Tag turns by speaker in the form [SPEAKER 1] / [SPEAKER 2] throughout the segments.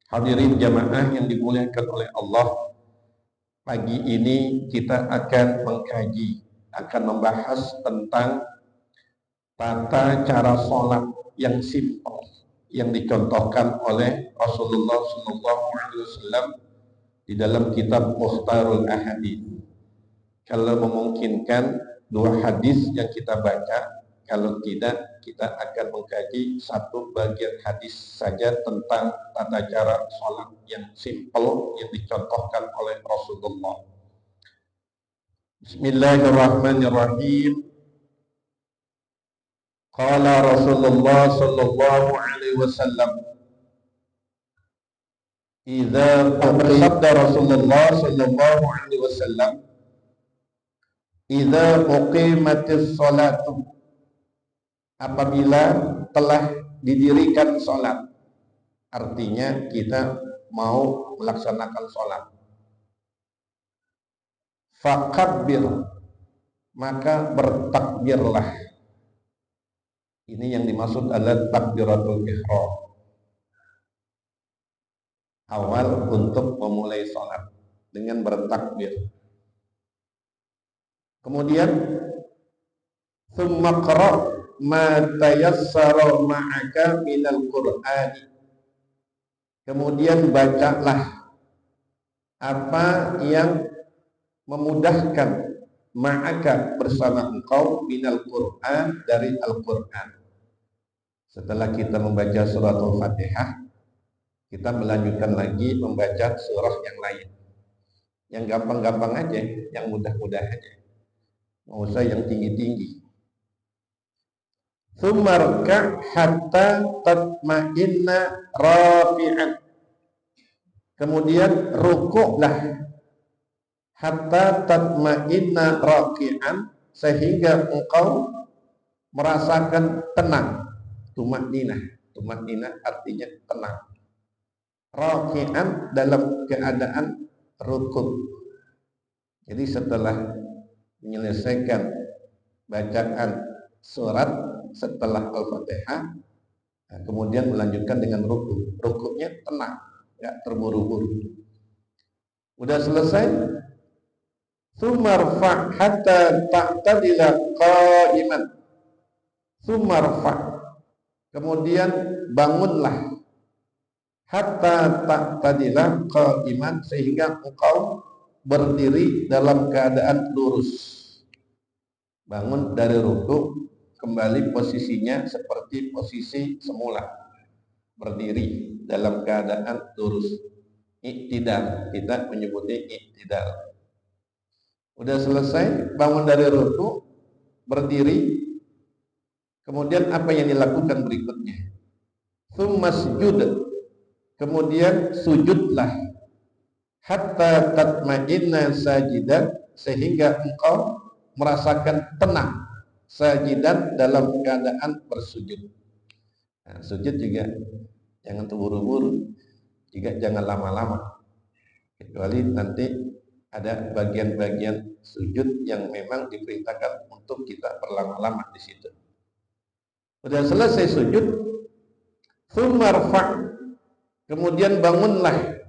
[SPEAKER 1] Hadirin jamaah yang dimuliakan oleh Allah, pagi ini kita akan mengkaji, akan membahas tentang tata cara sholat yang simpel yang dicontohkan oleh Rasulullah SAW di dalam kitab Mukhtarul Ahadits. Kalau memungkinkan 2 hadis yang kita baca, kalau tidak kita akan mengkaji 1 bagian hadis saja tentang tata cara sholat yang simpel yang dicontohkan oleh Rasulullah. Bismillahirrahmanirrahim. Qala Rasulullah sallallahu alaihi wasallam, bersabda Rasulullah sallallahu alaihi wasallam, idza uqimatis sholatu, apabila telah didirikan sholat, artinya kita mau melaksanakan sholat, fakabbir, maka bertakbirlah. Ini yang dimaksud adalah takbiratul ihram, awal untuk memulai sholat dengan bertakbir. Kemudian tsumma qra' ma tayassara ma'aka minal qur'ani, kemudian bacalah apa yang memudahkan ma'aka bersama engkau minal qur'an, dari Al-Qur'an. Setelah kita membaca surah Al-Fatihah, kita melanjutkan lagi membaca surah yang lain, yang gampang-gampang aja, yang mudah-mudah aja, nggak usah yang tinggi-tinggi. Tsummarka hatta tatma'inna rafi'an, kemudian rukuklah hatta tatma'inna rafi'an, sehingga engkau merasakan tenang. Tumakninah artinya tenang. Rafi'an, dalam keadaan rukuk. Jadi setelah menyelesaikan bacaan surat setelah Al-Fatihah, kemudian melanjutkan dengan rukuk. Rukuknya tenang, enggak terburu-buru. Udah selesai, sumarfa hatta ta'tadila qa'iman. Sumarfa, kemudian bangunlah, hatta ta'tadila qa'iman, sehingga engkau berdiri dalam keadaan lurus. Bangun dari rukuk, kembali posisinya seperti posisi semula, berdiri dalam keadaan lurus. Iktidal, kita menyebutnya iktidal. Udah selesai bangun dari rukuk, berdiri, kemudian apa yang dilakukan berikutnya? Tsumma sujud, kemudian sujudlah, hatta tatma'inna sajidan, sehingga engkau merasakan tenang, sajidan, dalam keadaan bersujud. Nah, sujud juga jangan terburu-buru, juga jangan lama-lama, kecuali nanti ada bagian-bagian sujud yang memang diperintahkan untuk kita berlama-lama di situ. Sudah selesai sujud, tsummarfa, kemudian bangunlah,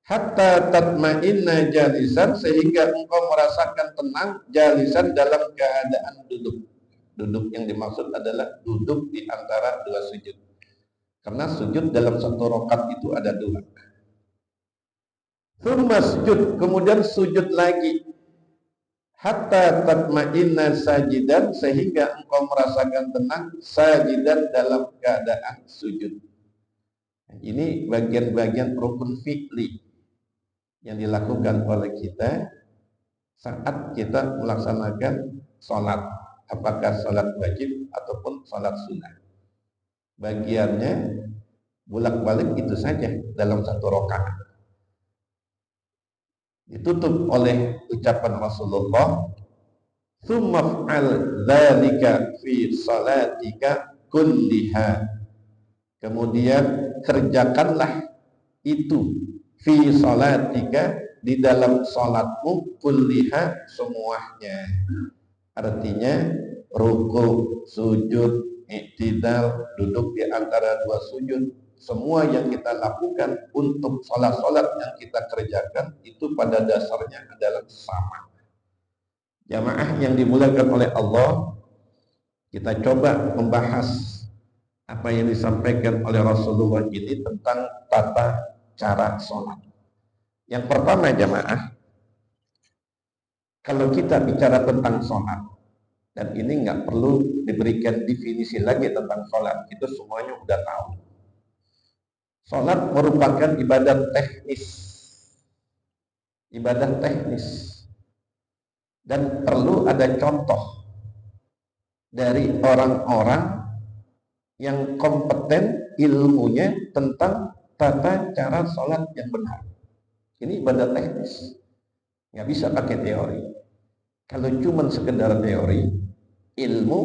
[SPEAKER 1] hatta tatma'inna jalisan, sehingga engkau merasakan tenang, jalisan, dalam keadaan duduk. Duduk yang dimaksud adalah duduk di antara 2 sujud, karena sujud dalam 1 rakaat itu ada 2. Tsumma sujud, kemudian sujud lagi, hatta tatma'inna sajidan, sehingga engkau merasakan tenang, sajidan, dalam keadaan sujud. Ini bagian-bagian rukun fi'li yang dilakukan oleh kita saat kita melaksanakan sholat, apakah sholat wajib ataupun sholat sunnah. Bagiannya bolak-balik itu saja dalam 1 rakaat. Ditutup oleh ucapan Rasulullah, tsumma fa'al dzalika fi salatika kulliha, kemudian kerjakanlah itu fi salatika, di dalam salatmu, kulliha, semuanya. Artinya rukuk, sujud, iktidal, duduk di antara 2 sujud, semua yang kita lakukan untuk sholat-sholat yang kita kerjakan itu pada dasarnya adalah sama. Jamaah yang dimuliakan oleh Allah, kita coba membahas apa yang disampaikan oleh Rasulullah ini tentang tata cara sholat. Yang pertama jamaah, kalau kita bicara tentang sholat, dan ini nggak perlu diberikan definisi lagi tentang sholat, itu semuanya udah tahu. Sholat merupakan ibadah teknis, dan perlu ada contoh dari orang-orang yang kompeten ilmunya tentang tata cara sholat yang benar. Ini ibadah teknis, nggak bisa pakai teori. Kalau cuma sekedar teori, ilmu,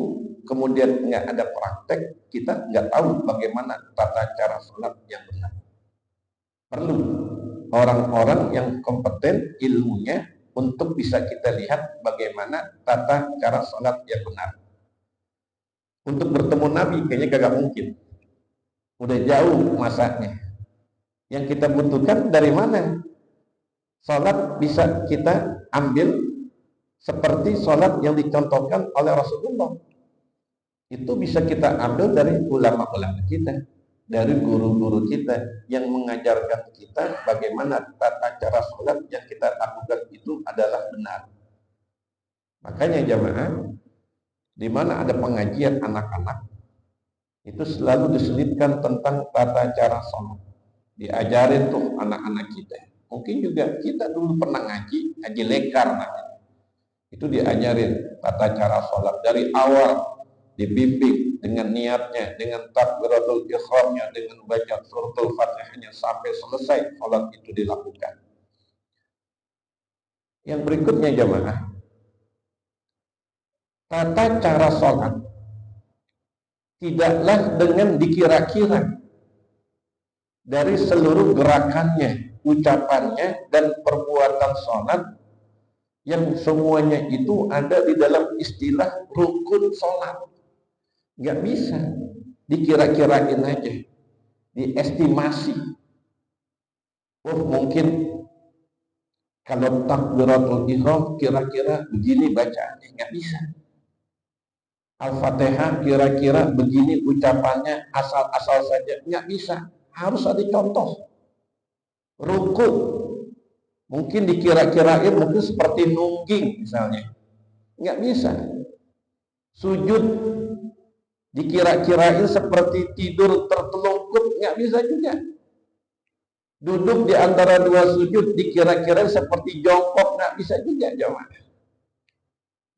[SPEAKER 1] kemudian nggak ada praktek, kita nggak tahu bagaimana tata cara sholat yang benar. Perlu orang-orang yang kompeten ilmunya untuk bisa kita lihat bagaimana tata cara sholat yang benar. Untuk bertemu Nabi kayaknya kagak mungkin, udah jauh masanya. Yang kita butuhkan dari mana? Sholat bisa kita ambil seperti sholat yang dicontohkan oleh Rasulullah. Itu bisa kita ambil dari ulama-ulama kita, dari guru-guru kita yang mengajarkan kita bagaimana tata cara sholat yang kita lakukan itu adalah benar. Makanya jamaah, di mana ada pengajian anak-anak, itu selalu diselipkan tentang tata cara sholat. Diajarin tuh anak-anak kita. Mungkin juga kita dulu pernah ngaji lekar namanya. Itu diajarin tata cara sholat dari awal, dibimbing dengan niatnya, dengan takbiratul ihramnya, dengan baca suratul Fatihahnya sampai selesai sholat itu dilakukan. Yang berikutnya jamaah, tata cara sholat tidaklah dengan dikira-kira dari seluruh gerakannya, ucapannya, dan perbuatan sholat yang semuanya itu ada di dalam istilah rukun sholat. Nggak bisa dikira-kirain aja, diestimasi. Oh mungkin kalau takbiratul ihram kira-kira begini bacaannya, nggak bisa. Al-Fatihah kira-kira begini ucapannya, asal-asal saja, nggak bisa. Harus ada contoh. Ruku mungkin dikira-kirain mungkin seperti nungging misalnya, nggak bisa. Sujud dikira-kirain seperti tidur tertelungkup, nggak bisa juga. Duduk di antara dua sujud dikira-kirain seperti jongkok, nggak bisa juga jamaah.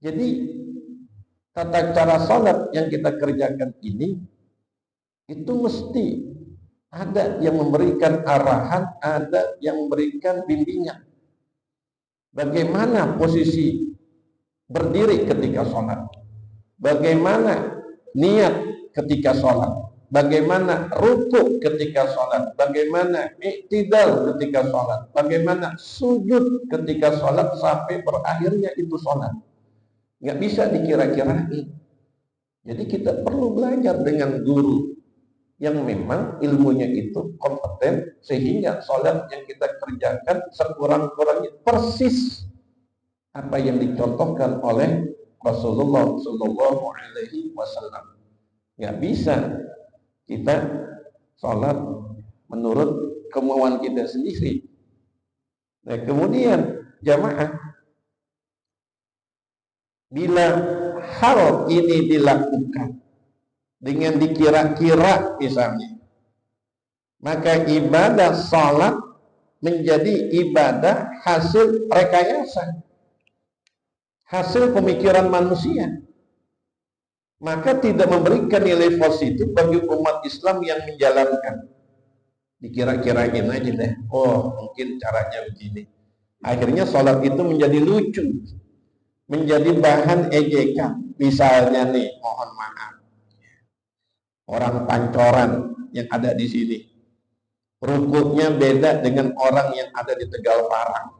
[SPEAKER 1] Jadi tata cara sholat yang kita kerjakan ini itu mesti ada yang memberikan arahan, ada yang memberikan bimbingan. Bagaimana posisi berdiri ketika sholat, bagaimana niat ketika sholat, bagaimana ruku ketika sholat, bagaimana i'tidal ketika sholat, bagaimana sujud ketika sholat sampai berakhirnya itu sholat. Nggak bisa dikira-kirain. Jadi kita perlu belajar dengan guru yang memang ilmunya itu kompeten, sehingga sholat yang kita kerjakan sekurang-kurangnya persis apa yang dicontohkan oleh Rasulullah Shallallahu Alaihi Wasallam. Nggak bisa kita sholat menurut kemauan kita sendiri. Nah kemudian jamaah, bila hal ini dilakukan dengan dikira-kira misalnya, maka ibadah sholat menjadi ibadah hasil rekayasa, hasil pemikiran manusia, maka tidak memberikan nilai positif bagi umat Islam yang menjalankan. Dikira-kirain aja deh, oh mungkin caranya begini. Akhirnya sholat itu menjadi lucu, menjadi bahan ejekan. Misalnya nih, mohon maaf, orang Pancoran yang ada di sini, rukuknya beda dengan orang yang ada di Tegal Parang.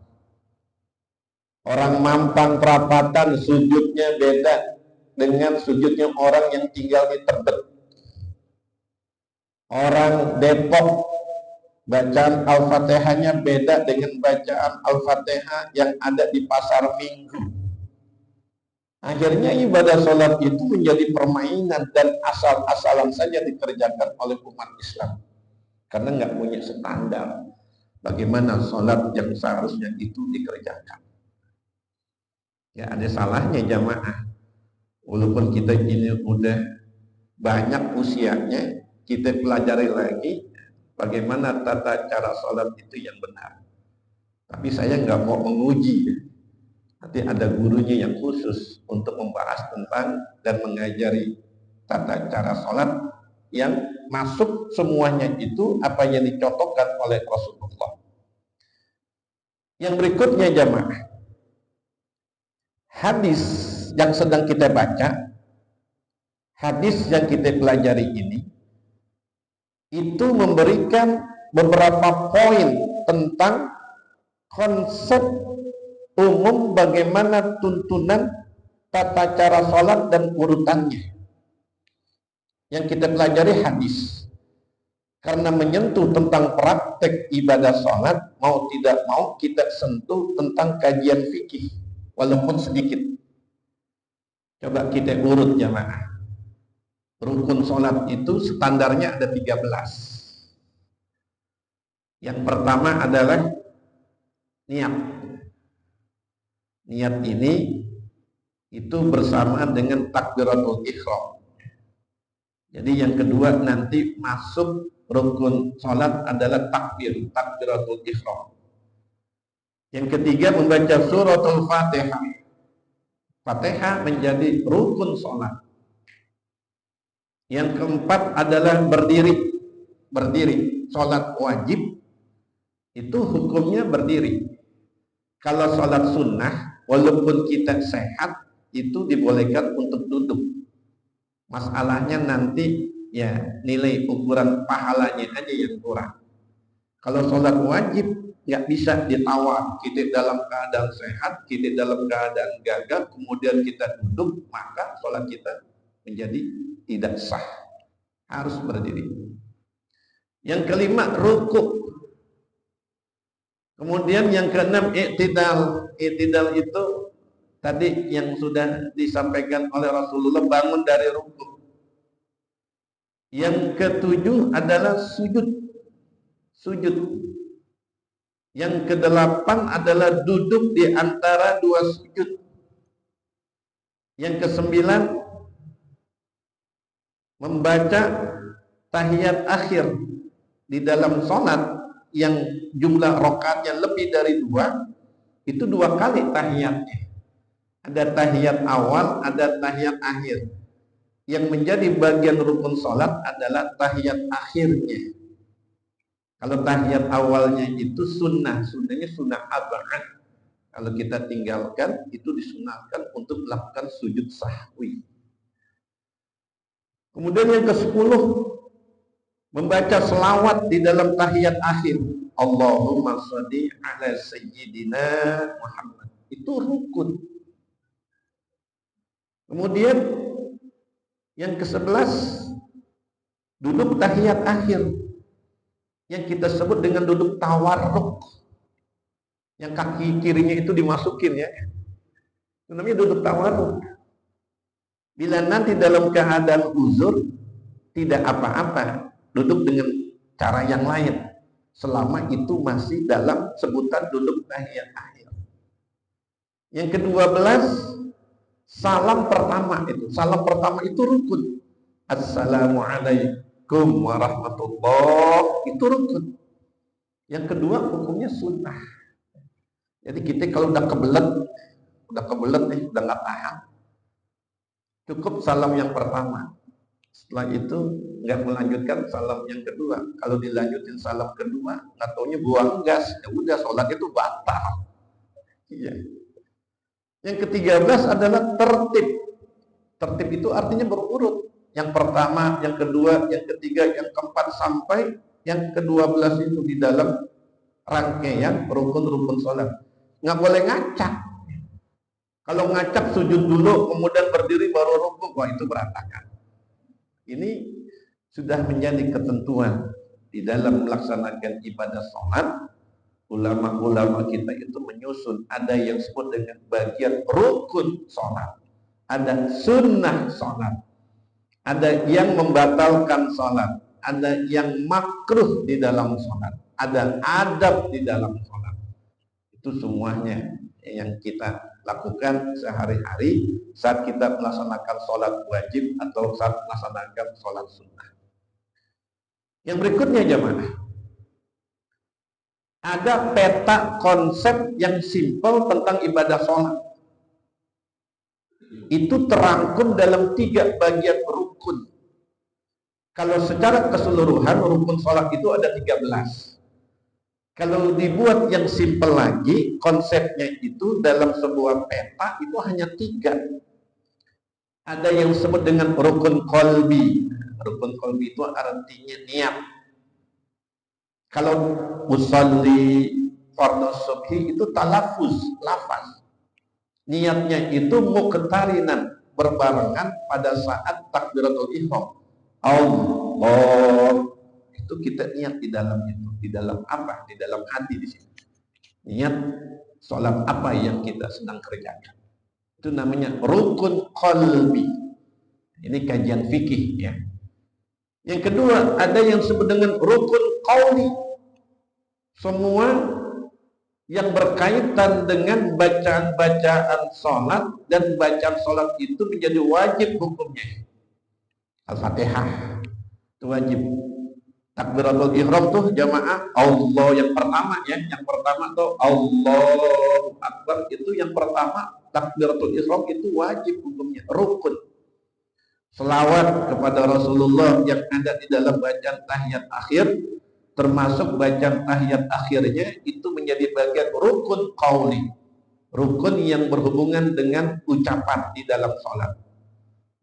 [SPEAKER 1] Orang Mampang Perapatan sujudnya beda dengan sujudnya orang yang tinggal di Tebet. Orang Depok bacaan Al-Fatihahnya beda dengan bacaan Al-Fatihah yang ada di pasar Minggu. Akhirnya ibadah sholat itu menjadi permainan dan asal-asalan saja dikerjakan oleh umat Islam. Karena nggak punya standar bagaimana sholat yang seharusnya itu dikerjakan. Ya ada salahnya jamaah. Walaupun kita ini udah banyak usianya, kita pelajari lagi bagaimana tata cara sholat itu yang benar. Tapi saya nggak mau menguji. Nanti ada gurunya yang khusus untuk membahas tentang dan mengajari tata cara sholat yang masuk semuanya itu apa yang dicontohkan oleh Rasulullah. Yang berikutnya jamaah, hadis yang sedang kita baca, hadis yang kita pelajari ini itu memberikan beberapa poin tentang konsep umum bagaimana tuntunan tata cara sholat dan urutannya. Yang kita pelajari hadis karena menyentuh tentang praktek ibadah sholat, mau tidak mau kita sentuh tentang kajian fikih walaupun sedikit. Coba kita urut jamaah. Rukun sholat itu standarnya ada 13. Yang pertama adalah niat. Niat ini itu bersamaan dengan takbiratul ihram. Jadi yang kedua nanti masuk rukun sholat adalah takbiratul ihram. Yang ketiga membaca suratul Fatihah. Fatihah menjadi rukun sholat. Yang keempat adalah berdiri. Sholat wajib itu hukumnya berdiri. Kalau sholat sunnah, walaupun kita sehat, itu dibolehkan untuk duduk. Masalahnya nanti ya nilai ukuran pahalanya aja yang kurang. Kalau sholat wajib nggak bisa ditawar. Kita dalam keadaan sehat, kita dalam keadaan gagah, kemudian kita duduk, maka sholat kita menjadi tidak sah. Harus berdiri. Yang kelima rukuk. Kemudian yang keenam i'tidal. I'tidal itu tadi yang sudah disampaikan oleh Rasulullah, bangun dari rukuk. Yang ketujuh adalah sujud. Yang kedelapan adalah duduk di antara dua sujud. Yang kesembilan membaca tahiyat akhir di dalam sholat yang jumlah rakaatnya lebih dari 2, itu 2 kali tahiyatnya. Ada tahiyat awal, ada tahiyat akhir. Yang menjadi bagian rukun sholat adalah tahiyat akhirnya. Kalau tahiyat awalnya itu sunnahnya sunnah abad. Kalau kita tinggalkan, itu disunahkan untuk melakukan sujud sahwi. Kemudian yang ke-10 membaca selawat di dalam tahiyat akhir. Allahumma sholli ala sayyidina Muhammad. Itu rukun. Kemudian yang ke-11 duduk tahiyat akhir. Yang kita sebut dengan duduk tawarruk. Yang kaki kirinya itu dimasukin ya. Itu namanya duduk tawarruk. Bila nanti dalam keadaan uzur tidak apa-apa, duduk dengan cara yang lain selama itu masih dalam sebutan duduk tahiyat akhir. Yang ke-12 salam pertama itu rukun. Assalamualaikum warahmatullahi, itu rukun. Yang kedua hukumnya sunnah. Jadi kita kalau udah kebelet nih, udah nggak tahan, cukup salam yang pertama. Setelah itu nggak melanjutkan salam yang kedua. Kalau dilanjutin salam kedua, nggak taunya buang gas, ya udah sholat itu batal. Iya. Yang ke-13 adalah tertib. Tertib itu artinya berurut. Yang pertama, yang kedua, yang ketiga, yang keempat sampai yang ke-12 itu di dalam rangkaian rukun-rukun sholat. Nggak boleh ngacak. Kalau ngacak sujud dulu, kemudian berdiri baru rukuk, wah itu berantakan. Ini sudah menjadi ketentuan di dalam melaksanakan ibadah sholat. Ulama-ulama kita itu menyusun, ada yang disebut dengan bagian rukun sholat, ada sunnah sholat, ada yang membatalkan sholat, ada yang makruh di dalam sholat, ada adab di dalam sholat. Itu semuanya yang kita lakukan sehari-hari saat kita melaksanakan sholat wajib atau saat melaksanakan sholat sunnah. Yang berikutnya jamaah, ada peta konsep yang simpel tentang ibadah sholat. Itu terangkum dalam 3 bagian rukun. Kalau secara keseluruhan rukun sholat itu ada 13. Kalau dibuat yang simpel lagi, konsepnya itu dalam sebuah peta itu hanya 3. Ada yang disebut dengan rukun qalbi. Rukun qalbi itu artinya niat. Kalau usolli fardhu subhi itu talafuz, lafaz. Niatnya itu muqtarinan, berbarengan pada saat takbiratul ihram. Allah, itu kita niat di dalam itu. Di dalam apa? Di dalam hati di sini. Niat sholat apa yang kita sedang kerjakan. Itu namanya rukun qalbi. Ini kajian fikih ya. Yang kedua, ada yang disebut dengan rukun qauli. Semua yang berkaitan dengan bacaan-bacaan sholat, dan bacaan sholat itu menjadi wajib hukumnya. Al-Fatihah itu wajib. Takbiratul ihram tuh jamaah Allah yang pertama ya. Yang pertama tuh Allahu Akbar, itu yang pertama. Takbiratul ihram itu wajib hukumnya, rukun. Selawat kepada Rasulullah yang ada di dalam bacaan tahiyat akhir, termasuk bacaan tahiyat akhirnya, itu menjadi bagian rukun qauli, rukun yang berhubungan dengan ucapan di dalam sholat.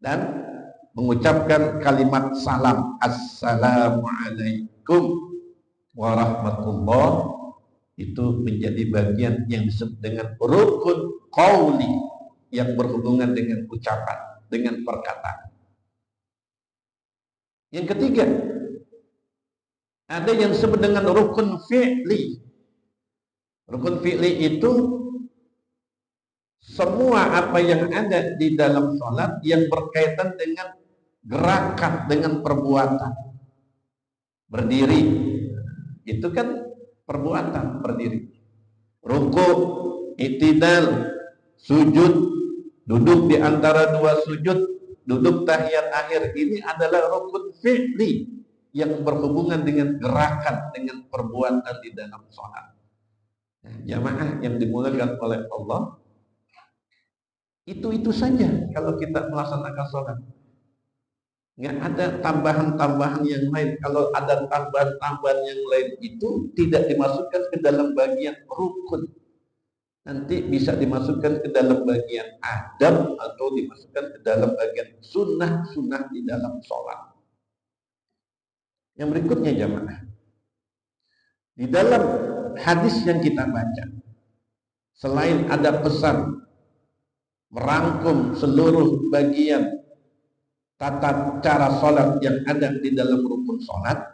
[SPEAKER 1] Dan mengucapkan kalimat salam, assalamualaikum warahmatullah, itu menjadi bagian yang disebut dengan rukun qauli, yang berhubungan dengan ucapan, dengan perkataan. Yang ketiga, ada yang disebut dengan rukun fi'li. Rukun fi'li itu semua apa yang ada di dalam sholat yang berkaitan dengan gerakan, dengan perbuatan. Berdiri, itu kan perbuatan berdiri. Ruku, i'tidal, sujud, duduk di antara 2 sujud, duduk tahiyat akhir, ini adalah rukun fi'li yang berhubungan dengan gerakan, dengan perbuatan di dalam sholat. Jamaah yang dimuliakan oleh Allah, itu saja kalau kita melaksanakan sholat. Nggak ada tambahan-tambahan yang lain. Kalau ada tambahan-tambahan yang lain itu tidak dimasukkan ke dalam bagian rukun. Nanti bisa dimasukkan ke dalam bagian adab atau dimasukkan ke dalam bagian sunnah-sunnah di dalam sholat. Yang berikutnya jamaah, di dalam hadis yang kita baca, selain ada pesan merangkum seluruh bagian tata cara sholat yang ada di dalam rukun sholat,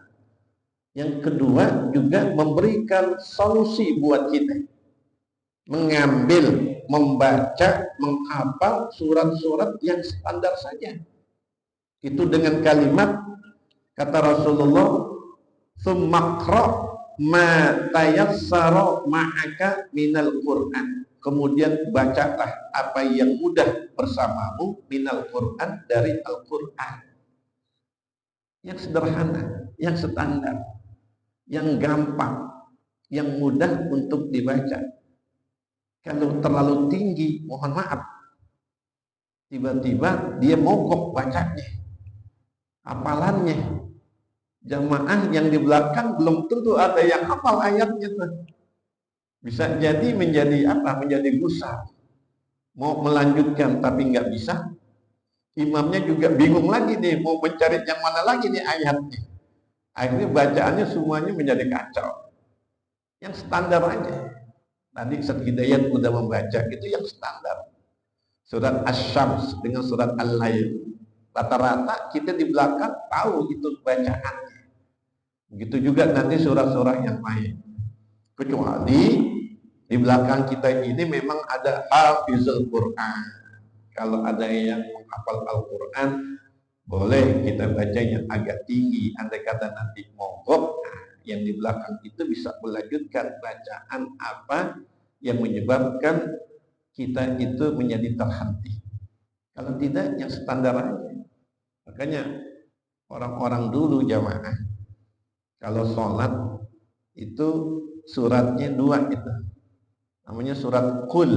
[SPEAKER 1] yang kedua juga memberikan solusi buat kita mengambil, membaca, menghafal surat-surat yang standar saja. Itu dengan kalimat, kata Rasulullah, "Tsumaqra ma tayassara ma'aka minal Qur'an." Kemudian bacalah apa yang mudah bersamamu minal Qur'an, dari Al-Qur'an. Yang sederhana, yang standar, yang gampang, yang mudah untuk dibaca. Kalau terlalu tinggi, mohon maaf, tiba-tiba dia mogok bacanya, hafalannya. Jamaah yang di belakang belum tentu ada yang hafal ayatnya tuh. Bisa jadi menjadi apa? Menjadi gusar. Mau melanjutkan tapi nggak bisa. Imamnya juga bingung lagi nih, mau mencari yang mana lagi nih ayatnya. Akhirnya bacaannya semuanya menjadi kacau. Yang standar aja. Tadi Ustaz Hidayat sudah membaca, itu yang standar. Surat Asy-Syams dengan surat Al-Lail. Rata-rata kita di belakang tahu itu bacaannya. Begitu juga nanti surah-surah yang lain. Kecuali di belakang kita ini memang ada hafizul Quran. Kalau ada yang menghafal Al-Quran, boleh kita bacanya agak tinggi. Andai kata nanti mogok, yang di belakang itu bisa melanjutkan bacaan apa yang menyebabkan kita itu menjadi terhenti. Kalau tidak, yang standar aja. Makanya orang-orang dulu jamaah, kalau sholat itu suratnya dua itu. Namanya surat Qul.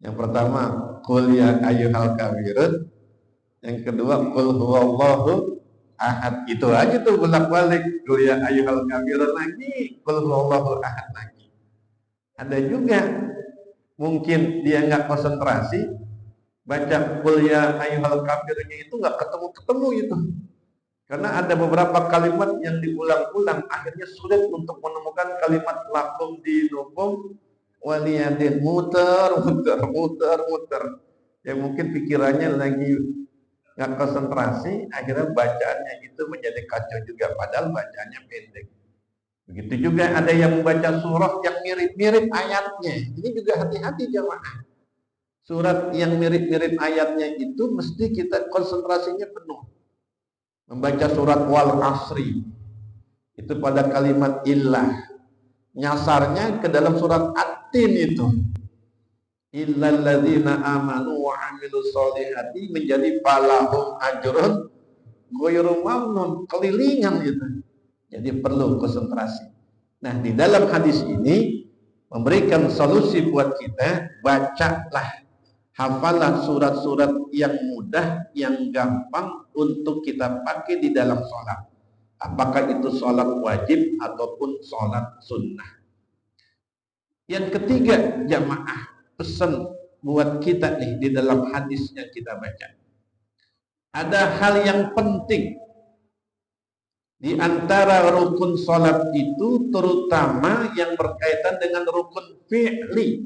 [SPEAKER 1] Yang pertama, Qul ya ayyuhal kafirun. Yang kedua, Qul huwallahu ahad. Itu aja tuh bolak-balik. Qul ya ayyuhal kafirun lagi, Qul huwallahu ahad lagi. Ada juga mungkin dia nggak konsentrasi, baca Qul ya ayyuhal kafirunnya itu nggak ketemu-ketemu itu. Karena ada beberapa kalimat yang diulang-ulang, akhirnya sulit untuk menemukan kalimat lakum dinukum waliyadin, muter. Yang mungkin pikirannya lagi nggak konsentrasi, akhirnya bacaannya itu menjadi kacau juga, padahal bacaannya pendek. Begitu juga ada yang membaca surah yang mirip-mirip ayatnya. Ini juga hati-hati jamaah. Surat yang mirip-mirip ayatnya itu mesti kita konsentrasinya penuh. Membaca surat wal asri itu pada kalimat illah, nyasarnya ke dalam surat at-tin itu. Illal ladzina amanu wa amilus solihati menjadi falahum ajrun ghairu mamnun, kelilingan itu. Jadi perlu konsentrasi. Nah, di dalam hadis ini memberikan solusi buat kita, bacalah, hafalah surat-surat yang mudah, yang gampang untuk kita pakai di dalam sholat. Apakah itu sholat wajib ataupun sholat sunnah. Yang ketiga, jamaah, pesan buat kita nih di dalam hadis yang kita baca. Ada hal yang penting di antara rukun sholat itu, terutama yang berkaitan dengan rukun fi'li.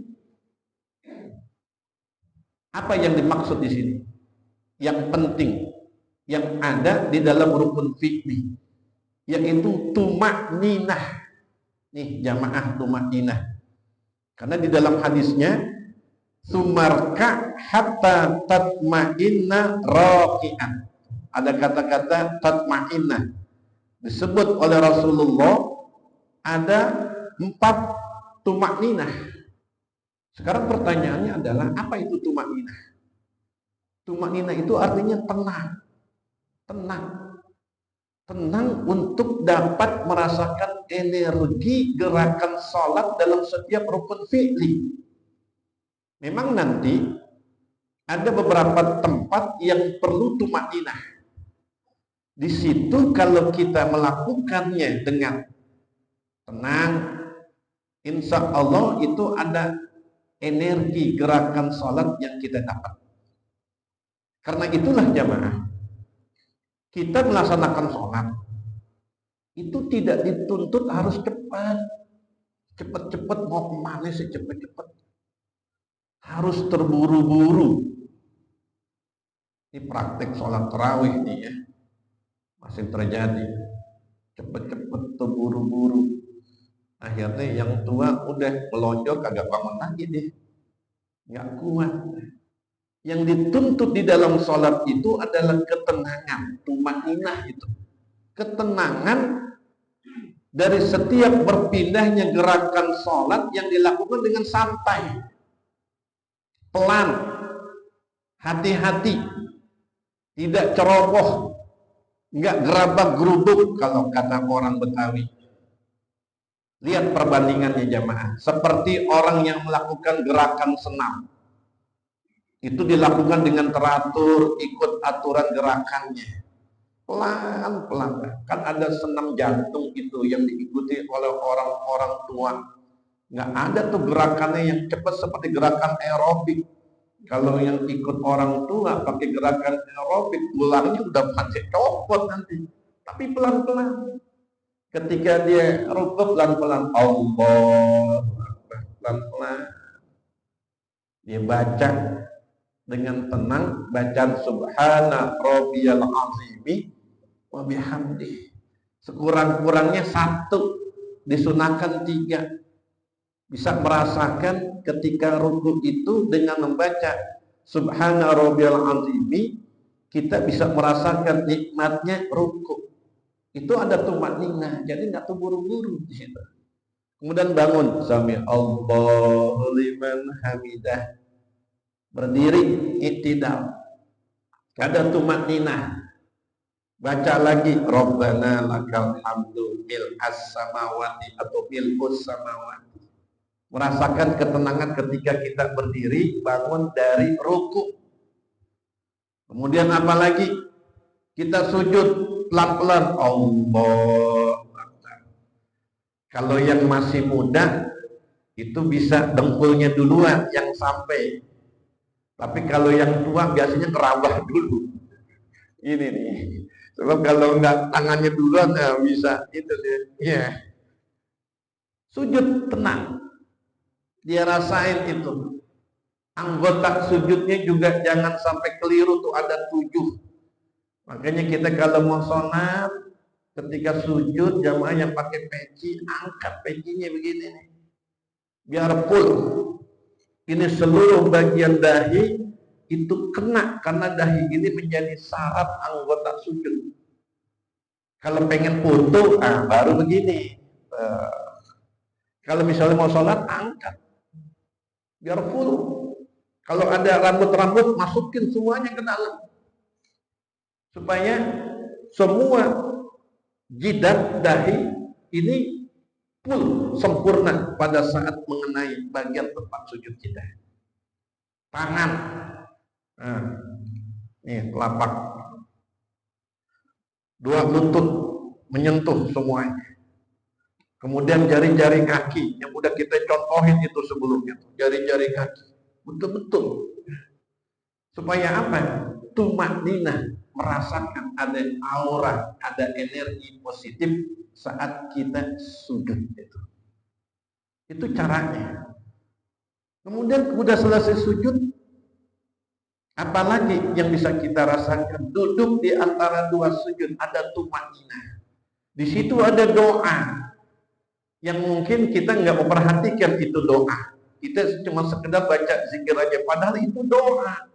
[SPEAKER 1] Apa yang dimaksud di sini? Yang penting yang ada di dalam rukun fi'li, yaitu tumakninah. Nih jamaah, tumakninah. Karena di dalam hadisnya sumarka hatta tatma'inna raqi'an. Ada kata-kata tatma'inna. Disebut oleh Rasulullah ada 4 tumakninah. Sekarang pertanyaannya adalah, apa itu tumakninah? Tumakninah itu artinya tenang. Tenang untuk dapat merasakan energi gerakan sholat dalam setiap rukun fi'li. Memang nanti ada beberapa tempat yang perlu tumakninah. Di situ kalau kita melakukannya dengan tenang, insya Allah itu ada energi gerakan sholat yang kita dapat. Karena itulah jamaah, kita melaksanakan sholat itu tidak dituntut harus cepat mau kemana sih, cepat harus terburu-buru. Ini praktek sholat tarawih nih ya, masih terjadi cepet terburu-buru. Akhirnya yang tua udah melonjak kagak bangun lagi deh, nggak kuat. Yang dituntut di dalam sholat itu adalah ketenangan, tumakninah itu. Ketenangan dari setiap berpindahnya gerakan sholat yang dilakukan dengan santai, pelan, hati-hati, tidak ceroboh, nggak gerabak gerubuk kalau kata orang Betawi. Lihat perbandingannya jamaah, seperti orang yang melakukan gerakan senam. Itu dilakukan dengan teratur, ikut aturan gerakannya. Pelan-pelan. Kan ada senam jantung itu yang diikuti oleh orang-orang tua. Nggak ada tuh gerakannya yang cepat seperti gerakan aerobik. Kalau yang ikut orang tua pakai gerakan aerobik, tulangnya udah pasti copot nanti. Tapi pelan-pelan. Ketika dia rukuk pelan-pelan, Allah, pelan-pelan. Dia baca dengan tenang bacaan subhana rabbiyal azimi wa bihamdi. Sekurang-kurangnya satu, disunahkan tiga. Bisa merasakan ketika ruku itu dengan membaca subhana rabbiyal azimi, kita bisa merasakan nikmatnya ruku. Itu ada tumanina, jadi nggak terburu-buru di situ. Kemudian bangun, sami Allahu liman hamidah. Berdiri, iktidal. Ada tumanina. Baca lagi, Rabbana lakal hamdu mil'as samawati atau mil'us samawati. Merasakan ketenangan ketika kita berdiri, bangun dari ruku. Kemudian apa lagi? Kita sujud pelan-pelan. Allah. Kalau yang masih muda, itu bisa dengkulnya duluan yang sampai. Tapi kalau yang tua biasanya ngerabah dulu. Ini nih. Sebab kalau enggak tangannya duluan, nah bisa itu dia. Ya. Sujud tenang. Dia rasain itu. Anggota sujudnya juga jangan sampai keliru, tuh ada 7. Makanya kita kalau mau sholat, ketika sujud jamaah yang pakai peci, angkat pecinya begini nih. Biar full. Ini seluruh bagian dahi itu kena, karena dahi ini menjadi syarat anggota sujud. Kalau pengen foto, baru begini. Kalau misalnya mau sholat, angkat. Biar full. Kalau ada rambut-rambut, masukin semuanya ke dalam. Supaya semua jidat dahi ini full, sempurna pada saat mengenai bagian tempat sujud kita. Tangan. Nah, ini telapak. 2 lutut menyentuh semuanya. Kemudian jari-jari kaki yang udah kita contohin itu sebelumnya. Jari-jari kaki. Betul-betul. Supaya apa? Tumanina, merasakan ada aura, ada energi positif saat kita sujud itu. Itu caranya. Kemudian udah selesai sujud, apalagi yang bisa kita rasakan? Duduk di antara 2 sujud, ada tumanina. Di situ ada doa yang mungkin kita nggak memperhatikan itu doa. Kita cuma sekedar baca zikir aja, padahal itu doa.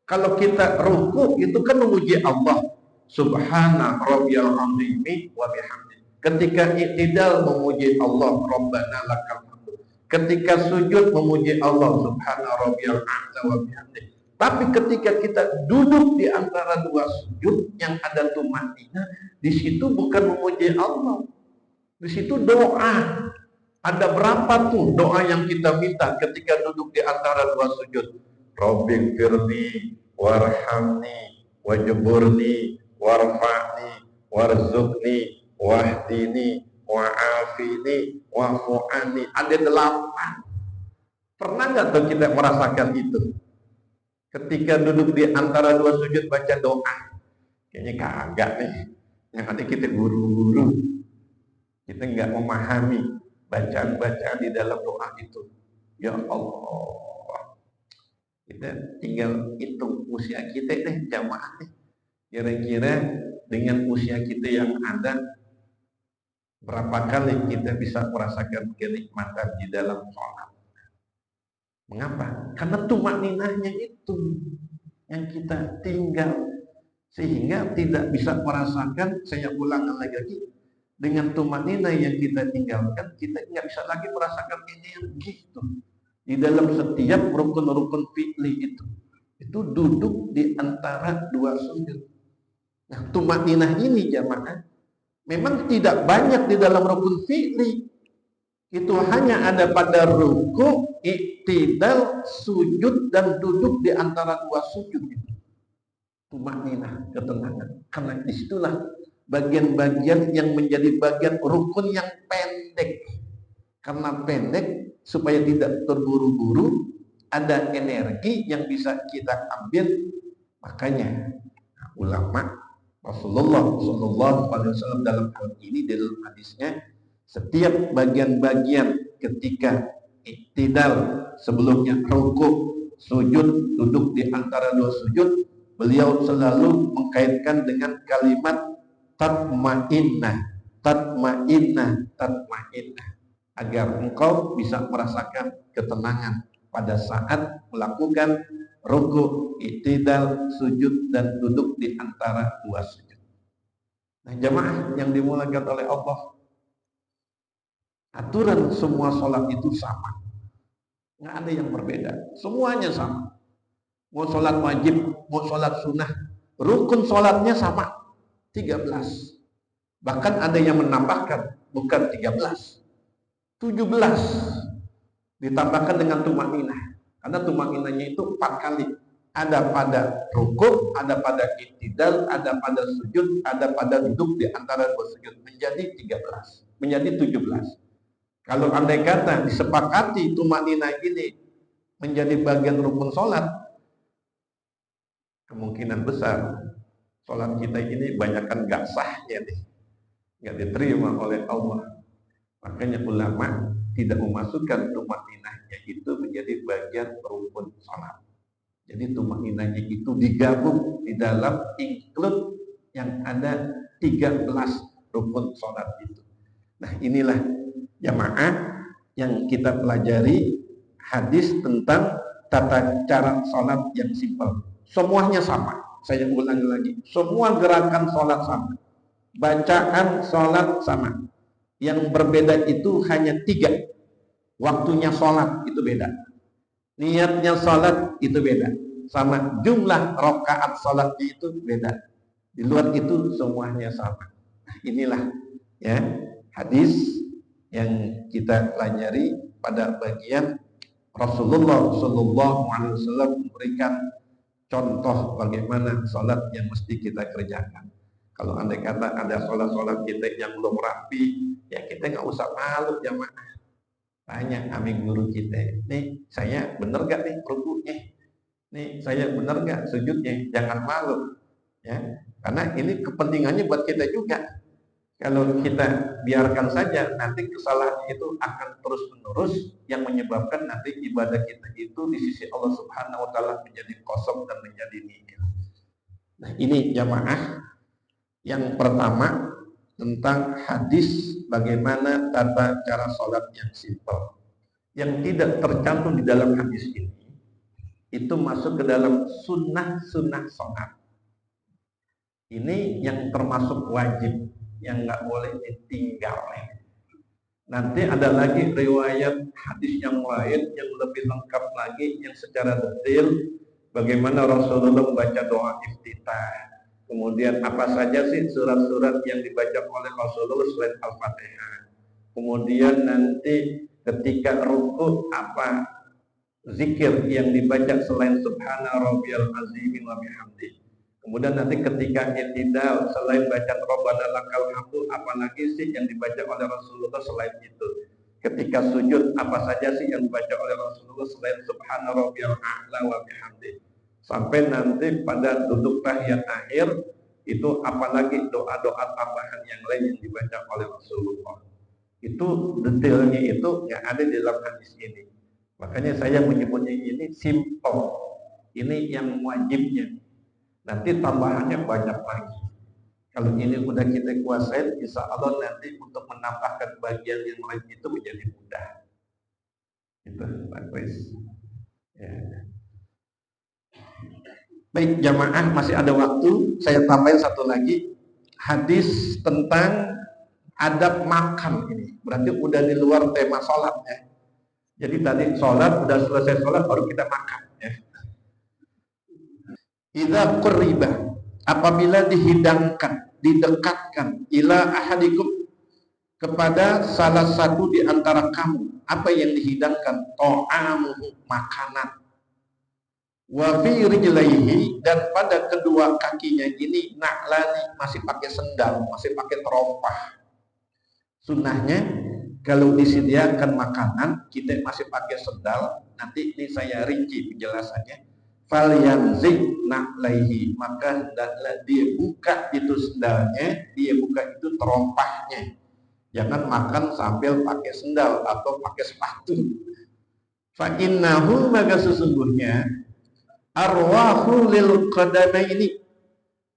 [SPEAKER 1] Kalau kita ruku itu kan memuji Allah. Subhana rabbiyal azimi wa bihamdi. Ketika iktidal memuji Allah, Rabbana lakal hamdu. Ketika sujud memuji Allah, Subhana rabbiyal a'la wa bihamdi. Tapi ketika kita duduk di antara 2 sujud yang ada tumanina, di situ bukan memuji Allah. Di situ doa. Ada berapa tuh doa yang kita minta ketika duduk di antara 2 sujud? Rabbighfirli warhamni wajburni warfa'ni warzuqni wahdini wa'afini wa'fu'ani. Ada 8. Pernah nggak tuh kita merasakan itu? Ketika duduk di antara 2 sujud baca doa. Kayaknya kagak nih. Yang ada kita guru-guru. Kita nggak memahami bacaan-bacaan di dalam doa itu. Ya Allah, kita tinggal hitung usia kita deh, jamaah nih. Kira-kira dengan usia kita yang ada, berapa kali kita bisa merasakan kenikmatan di dalam sholat? Mengapa? Karena tumaninahnya itu yang kita tinggal, sehingga tidak bisa merasakan. Saya ulangan lagi, dengan tumanina yang kita tinggalkan, kita nggak bisa lagi merasakan energi itu di dalam setiap rukun-rukun fi'li itu. Itu duduk di antara 2 sujud. Nah, tumanina ini jamaah memang tidak banyak di dalam rukun fi'li. Itu hanya ada pada ruku, iktidal, sujud, dan duduk di antara 2 sujud itu. Tumanina, ketenangan. Karena disitulah bagian-bagian yang menjadi bagian rukun yang pendek. Karena pendek, supaya tidak terburu-buru, ada energi yang bisa kita ambil. Makanya ulama Rasulullah SAW dalam hal ini, dalam hadisnya, setiap bagian-bagian ketika iktidal, sebelumnya ruku, sujud, duduk di antara dua sujud, beliau selalu mengkaitkan dengan kalimat tatmainnah, tatmainnah, tatmainnah, agar engkau bisa merasakan ketenangan pada saat melakukan ruku, i'tidal, sujud dan duduk di antara dua sujud. Nah, jamaah yang dimulakan oleh Allah, aturan semua sholat itu sama, nggak ada yang berbeda, semuanya sama. Mau sholat wajib, mau sholat sunnah, rukun sholatnya sama, 13. Bahkan ada yang menambahkan, bukan 13, 17. Ditambahkan dengan tumakninah, karena tumakninahnya itu 4 kali. Ada pada rukuk, ada pada i'tidal, ada pada sujud, ada pada duduk di antara dua sujud, menjadi 13, menjadi 17. Kalau andai kata disepakati tumakninah ini menjadi bagian rukun sholat, kemungkinan besar sholat kita ini banyakkan gak sahnya nih, gak diterima oleh Allah. Makanya ulama tidak memasukkan tumakninahnya itu menjadi bagian rukun sholat. Jadi tumakninahnya itu digabung di dalam include yang ada 13 rukun sholat itu. Nah, inilah jamaah yang kita pelajari hadis tentang tata cara sholat yang simpel. Semuanya sama. Saya ulangi lagi, semua gerakan sholat sama, bacaan sholat sama. Yang berbeda itu hanya 3. Waktunya sholat itu beda, niatnya sholat itu beda, sama jumlah rakaat sholatnya itu beda. Di luar itu semuanya sama. Nah, inilah ya hadis yang kita pelajari pada bagian Rasulullah Shallallahu Alaihi Wasallam memberikan contoh bagaimana sholat yang mesti kita kerjakan. Kalau andai kata ada sholat-sholat kita yang belum rapi, ya kita nggak usah malu jamaah. Tanya kami guru kita, nih saya bener gak nih rukunya? Nih saya bener gak sujudnya? Jangan malu, ya. Karena ini kepentingannya buat kita juga. Kalau kita biarkan saja, nanti kesalahan itu akan terus menerus yang menyebabkan nanti ibadah kita itu di sisi Allah Subhanahu Wa Taala menjadi kosong dan menjadi nihil. Nah, ini jamaah. Yang pertama tentang hadis bagaimana tata cara sholat yang simpel. Yang tidak tercantum di dalam hadis ini itu masuk ke dalam sunnah-sunnah sholat. Ini yang termasuk wajib, yang nggak boleh ditinggal. Nanti ada lagi riwayat hadis yang lain yang lebih lengkap lagi, yang secara detail bagaimana Rasulullah membaca doa iftitah. Kemudian apa saja sih surat-surat yang dibaca oleh Rasulullah selain Al-Fatihah. Kemudian nanti ketika ruku apa zikir yang dibaca selain Subhana Rabbiyal Azim wa bihamdi. Kemudian nanti ketika i'tidal selain baca Rabbana lakal hamdu, apalagi sih yang dibaca oleh Rasulullah selain itu. Ketika sujud apa saja sih yang dibaca oleh Rasulullah selain Subhana Rabbiyal a'la wa bihamdi. Sampai nanti pada duduk tahiyat akhir itu apalagi doa-doa tambahan yang lain yang dibaca oleh Rasulullah. Itu detailnya itu nggak ada di dalam hadis ini. Makanya saya menyebutnya ini simple. Ini yang wajibnya. Nanti tambahannya banyak lagi. Kalau ini udah kita kuasain, insya Allah nanti untuk menambahkan bagian yang lain itu menjadi mudah. Itu Pak Chris. Ya. Baik jamaah, masih ada waktu, saya tambahin satu lagi hadis tentang adab makan ini. Berarti udah di luar tema sholat ya. Jadi tadi sholat, udah selesai sholat baru kita makan ya. Idza qurriba, apabila dihidangkan, didekatkan ila ahadikum, kepada salah satu di antara kamu, apa yang dihidangkan? Ta'amuhu, makanan. Wa fi rijlaihi, dan pada kedua kakinya ini na'lani, masih pakai sendal, masih pakai terompah. Sunnahnya kalau disediakan makanan kita masih pakai sendal, nanti ini saya rinci penjelasannya. Fal yanzi na'laihi, maka hendaklah dia buka itu sendalnya, dia buka itu terompahnya. Jangan makan sambil pakai sendal atau pakai sepatu. Fa innahu, maka sesungguhnya arwahu lil qadamaini,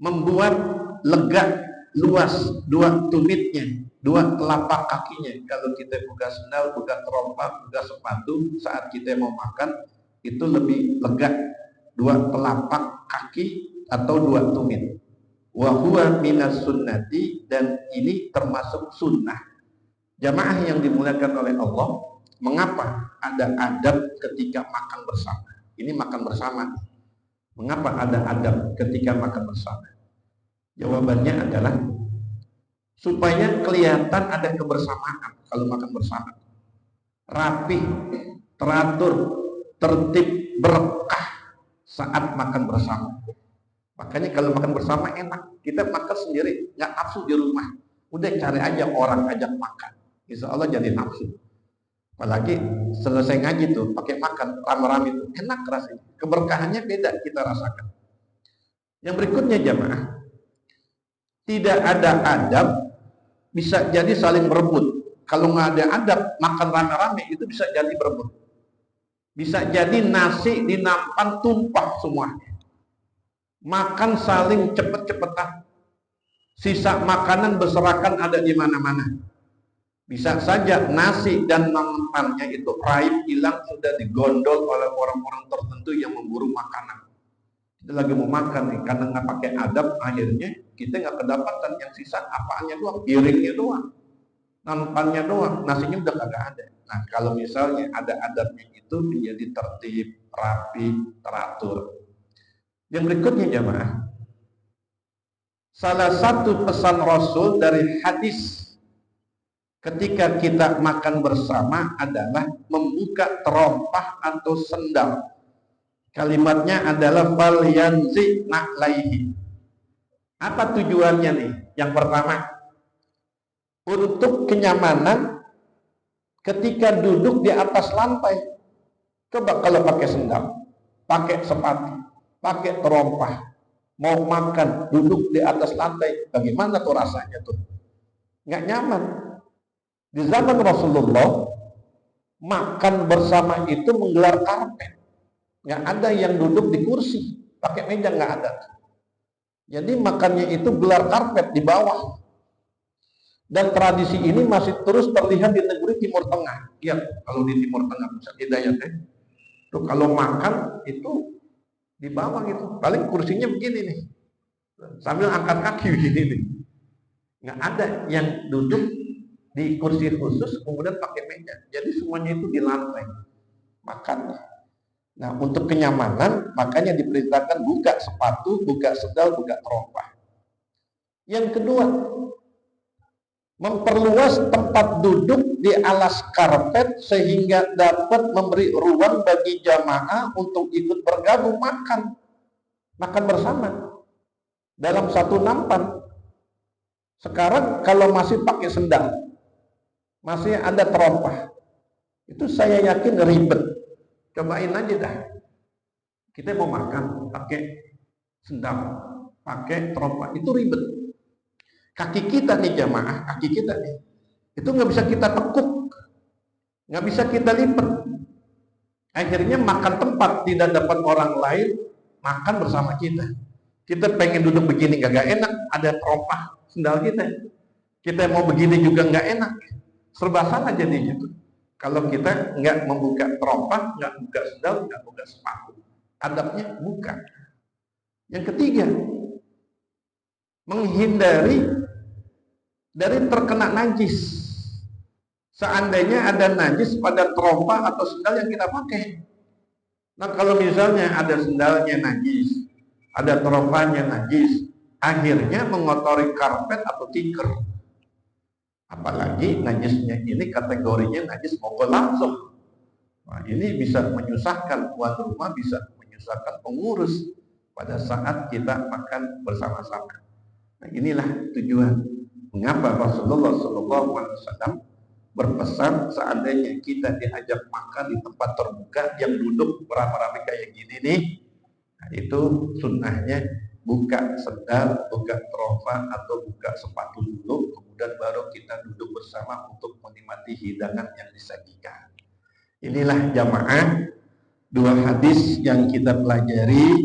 [SPEAKER 1] membuat lega luas dua tumitnya, dua telapak kakinya. Kalau kita buka sendal, buka terompa, buka sepatu, saat kita mau makan itu lebih lega, dua telapak kaki atau dua tumit. Wa huwa minas sunnati, dan ini termasuk sunnah. Jamaah yang dimuliakan oleh Allah, mengapa ada adab ketika makan bersama? Ini makan bersama. Mengapa ada adab ketika makan bersama? Jawabannya adalah supaya kelihatan ada kebersamaan kalau makan bersama. Rapi, teratur, tertib, berkah saat makan bersama. Makanya kalau makan bersama enak. Kita makan sendiri, nggak nafsu di rumah. Udah cari aja orang ajak makan. Insya Allah jadi nafsu. Apalagi selesai ngaji tuh pakai makan rame-rame itu enak rasanya. Keberkahannya beda kita rasakan. Yang berikutnya jamaah, tidak ada adab bisa jadi saling berebut. Kalau nggak ada adab, makan rame-rame itu bisa jadi berebut. Bisa jadi nasi di nampan tumpah semuanya. Makan saling cepet-cepetan. Sisa makanan berserakan ada di mana-mana. Bisa saja nasi dan nampannya itu raib hilang, sudah digondol oleh orang-orang tertentu yang memburu makanan. Kita lagi mau makan nih, karena nggak pakai adab, akhirnya kita nggak kedapatan. Yang sisa apaannya doang, piringnya doang, nampannya doang, nasinya udah kagak ada. Nah, kalau misalnya ada adabnya itu menjadi tertib, rapi, teratur. Yang berikutnya jamaah, salah satu pesan Rasul dari hadis ketika kita makan bersama adalah membuka terompah atau sendal. Kalimatnya adalah fal yanzi na'laihi. Apa tujuannya nih? Yang pertama, untuk kenyamanan ketika duduk di atas lantai. Coba kalau pakai sendal, pakai sepatu, pakai terompah, mau makan duduk di atas lantai, bagaimana tuh rasanya tuh? Nggak nyaman. Di zaman Rasulullah, makan bersama itu menggelar karpet. Nggak ada yang duduk di kursi, pakai meja, nggak ada. Jadi makannya itu gelar karpet di bawah. Dan tradisi ini masih terus terlihat di negeri Timur Tengah. Ya, kalau di Timur Tengah, bisa Hidayat ya. Tuh kalau makan itu di bawah gitu. Paling kursinya begini nih, sambil angkat kaki begini nih. Nggak ada yang duduk di kursi khusus kemudian pakai meja. Jadi semuanya itu di lantai makannya. Nah, untuk kenyamanan makanya diperintahkan buka sepatu, buka sendal, buka terompah. Yang kedua, memperluas tempat duduk di alas karpet sehingga dapat memberi ruang bagi jamaah untuk ikut bergabung makan bersama dalam satu nampan. Sekarang kalau masih pakai sendal, masih ada terompah, itu saya yakin ribet. Cobain aja dah. Kita mau makan pakai sendal, pakai terompah, itu ribet. Kaki kita nih jamaah, kaki kita nih, itu nggak bisa kita tekuk, nggak bisa kita lipat. Akhirnya makan tempat tidak dapat orang lain makan bersama kita. Kita pengen duduk begini gak enak, ada terompah sendal kita. Kita mau begini juga nggak enak, serba salah jadinya tuh. Kalau kita nggak membuka terompah, nggak buka sendal, nggak buka sepatu, adabnya buka. Yang ketiga, menghindari dari terkena najis. Seandainya ada najis pada terompah atau sendal yang kita pakai. Nah, kalau misalnya ada sendalnya najis, ada terompahnya najis, akhirnya mengotori karpet atau tikar. Apalagi najisnya ini kategorinya najis mogok langsung. Nah, ini bisa menyusahkan tuan rumah, bisa menyusahkan pengurus pada saat kita makan bersama-sama. Nah, inilah tujuan mengapa Rasulullah SAW berpesan seandainya kita diajak makan di tempat terbuka yang duduk beramai-ramai kayak gini nih, nah itu sunnahnya buka sendal, buka terompah atau buka sepatu dulu, kemudian baru kita duduk bersama untuk menikmati hidangan yang disajikan. Inilah jamaah dua hadis yang kita pelajari,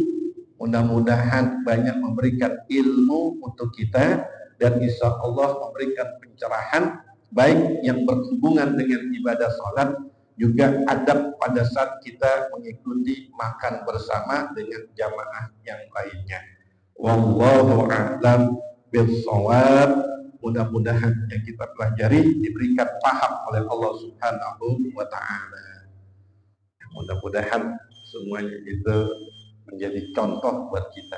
[SPEAKER 1] mudah-mudahan banyak memberikan ilmu untuk kita dan insya Allah memberikan pencerahan baik yang berhubungan dengan ibadah sholat, juga adab pada saat kita mengikuti makan bersama dengan jamaah yang lainnya. Wallahu a'lam bishawab. Mudah-mudahan yang kita pelajari diberikan paham oleh Allah Subhanahu wa ta'ala. Mudah-mudahan semuanya itu menjadi contoh buat kita.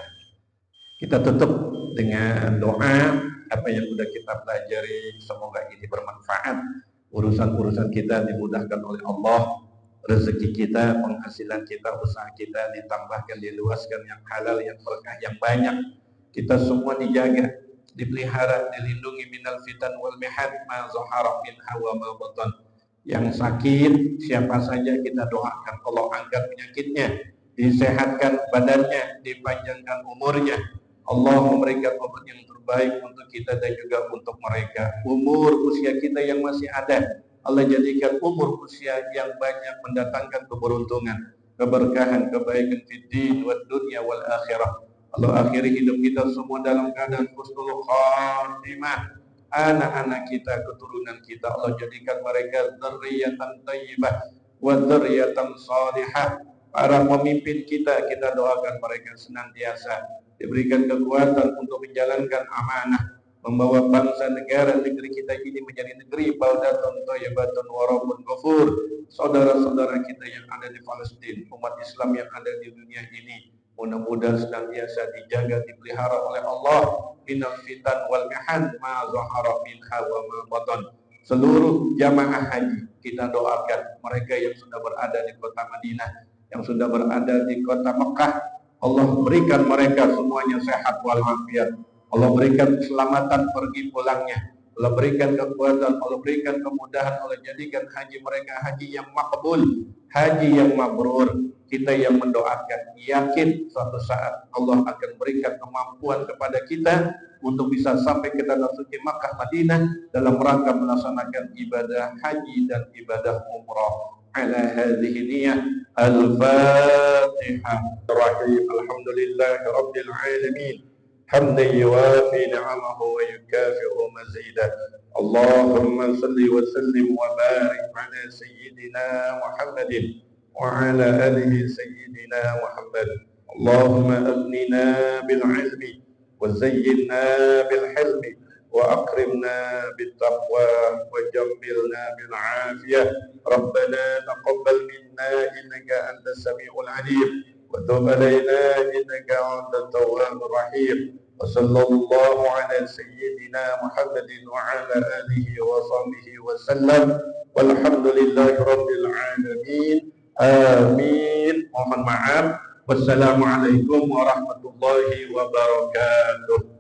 [SPEAKER 1] Kita tutup dengan doa. Apa yang sudah kita pelajari semoga ini bermanfaat. Urusan-urusan kita dimudahkan oleh Allah. Rezeki kita, penghasilan kita, usaha kita ditambahkan, diluaskan yang halal, yang berkah, yang banyak. Kita semua dijaga, dipelihara, dilindungi minal fitan wal mihan ma zahara minha wa ma batan. Yang sakit siapa saja kita doakan Allah angkat penyakitnya, disehatkan badannya, dipanjangkan umurnya. Allah memberikan obat yang terbaik untuk kita dan juga untuk mereka. Umur usia kita yang masih ada, Allah jadikan umur usia yang banyak mendatangkan keberuntungan, keberkahan, kebaikan fid din wad dunya wal akhirah. Allah akhiri hidup kita semua dalam keadaan husnul khatimah. Anak-anak kita, keturunan kita, Allah jadikan mereka dzurriyyatan thayyibah wa dzurriyyatan shalihah. Para pemimpin kita doakan mereka senantiasa diberikan kekuatan untuk menjalankan amanah, membawa bangsa negara negeri kita ini menjadi negeri baldatun thayyibatun wa rabbun ghafur. Saudara-saudara kita yang ada di Palestina, umat Islam yang ada di dunia ini, mudah-mudahan senantiasa dijaga, dipelihara oleh Allah minal fitan wal mihan ma zahara minha wa ma batan. Seluruh jamaah haji kita doakan, mereka yang sudah berada di kota Madinah, yang sudah berada di kota Mekah, Allah berikan mereka semuanya sehat walafiat. Allah berikan keselamatan pergi pulangnya, Allah berikan kekuatan, Allah berikan kemudahan, Allah jadikan haji mereka haji yang makbul, haji yang mabrur. Kita yang mendoakan yakin suatu saat Allah akan berikan kemampuan kepada kita untuk bisa sampai ke tanah suci Makkah Madinah dalam rangka melaksanakan ibadah haji dan ibadah umrah. Ala hadhihi niyyah al-Fatihah. Alhamdulillahi rabbil alamin. Hamdan yuwafi ni'amahu wa yukafi'u mazidah. Allahumma salli wa sallim wa barik ala sayyidina Muhammadin وعلى آله سيدنا محمد. اللهم أغننا بالعلم وزينا بالحلم وأكرمنا بالتقوى وجملنا بالعافية. ربنا تقبل منا إنك أنت السميع العليم وتب علينا إنك أنت التواب الرحيم. وصلى الله على سيدنا محمد وعلى آله وصحبه وسلم والحمد لله رب العالمين. Amin. Mohon maaf. Wassalamualaikum warahmatullahi wabarakatuh.